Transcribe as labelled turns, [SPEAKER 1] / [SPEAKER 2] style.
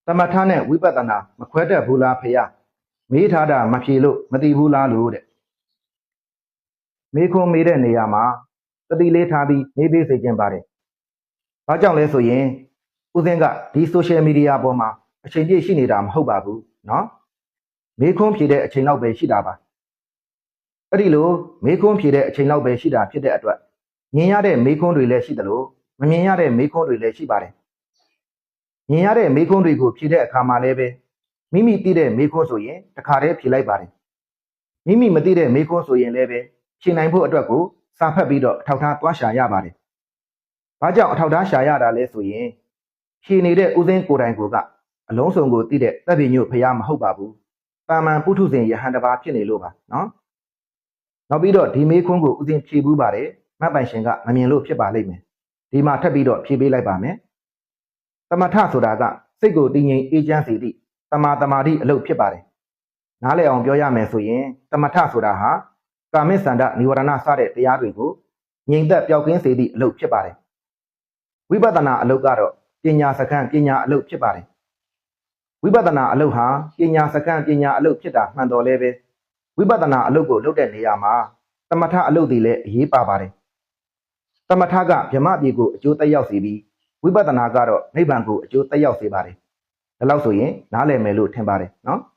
[SPEAKER 1] သမထနဲ့ဝိပဿနာမခွဲတတ်ဘူးလားဖေယမေးထားတာမဖြေလို့မသိဘူးလားလို့တဲ့မေးခွန်းမေးတဲ့နေရာမှာတတိလေးထားပြီးမေးပေးစေခြင်းပါတယ်။ဘာကြောင့်လဲဆိုရင်ဦးစင်းကဒီ social media ပေါ်မှာအချိန်ပြည့်ရှိနေတာမဟုတ်ပါဘူးနော်။မေးခွန်းဖြေတဲ့အချိန်လောက်ပဲရှိတာပါ။အဲ့ဒီလိုမေးခွန်းဖြေတဲ့အချိန်လောက်ပဲရှိတာဖြစ်တဲ့အတွက်မြင်ရတဲ့မေးခွန်းတွေလည်းရှိတယ်လို့မမြင်ရတဲ့မေးခွန်းတွေလည်းရှိပါတယ်။မြင်ရတဲ့မေးခွန်းတွေကိုဖြေတဲ့အခါမှာလည်းပဲမိမိသိတဲ့မေးခွန်းဆိုရင်တခါတည်းဖြေလိုက်ပါတယ်။မိမိမသိတဲ့မေးခွန်းဆိုရင်လည်းပဲဖြေနိုင်ဖို့အတွက်ကိုစာဖတ်ပြီးတော့အထောက်ထားသွားရှာရပါတယ်။ဘာကြောင့်အထောက်ထားရှာရတာလဲဆိုရင်ဖြေနေတဲ့ဦးစင်းကိုယ်တိုင်ကအလုံးစုံကိုသိတဲ့တပ်ပြညို့ဖရားမဟုတ်ပါဘူး။တာမန်ပုထုဇဉ်ယဟန်တစ်ပါးဖြစ်နေလို့ပါနော်။နောက်ပြီးတော့ဒီမေးခွန်းကိုဦးစင်းဖြေဘူးပါတယ်။မှတ်ပိုင်ရှင်ကမမြင်လို့ဖြစ်ပါလိမ့်မယ်။ဒီမှာထပ်ပြီးတော့ဖြေပေးလိုက်ပါမယ်။သမထဆိုတာကစိတ်ကိုတည်ငြိမ်အေးချမ်းစေသည့်တမာတမာတိအလုပ်ဖြစ်ပါတယ်။နားလည်အောင်ပြောရမယ်ဆိုရင်သမထဆိုတာဟာကာမိစန္ဒနိဝရဏစတဲ့တရားတွေကိုငြိမ်သက်ပျောက်ကင်းစေသည့်အလုပ်ဖြစ်ပါတယ်။ဝိပဿနာအလုပ်ကတော့ပညာစခန်းပညာအလုပ်ဖြစ်ပါတယ်။ဝိပဿနာအလုပ်ဟာပညာစခန်းပညာအလုပ်ဖြစ်တာမှန်တော်လဲပဲဝိပဿနာအလုပ်ကိုလုပ်တဲ့နေရာမှာသမထအလုပ်တွေလည်းအရေးပါပါတယ်။သမထကဗြဟ္မပြေကိုအကျိုးသက်ရောက်စေပြီးဝိပဿနာကတော့နိဗ္ဗာန်ကိုအကျိုးသက်ရောက်စေပါတယ်။ဒါလို့ဆိုရင်နားလည်မယ်လို့ထင်ပါတယ်နော်။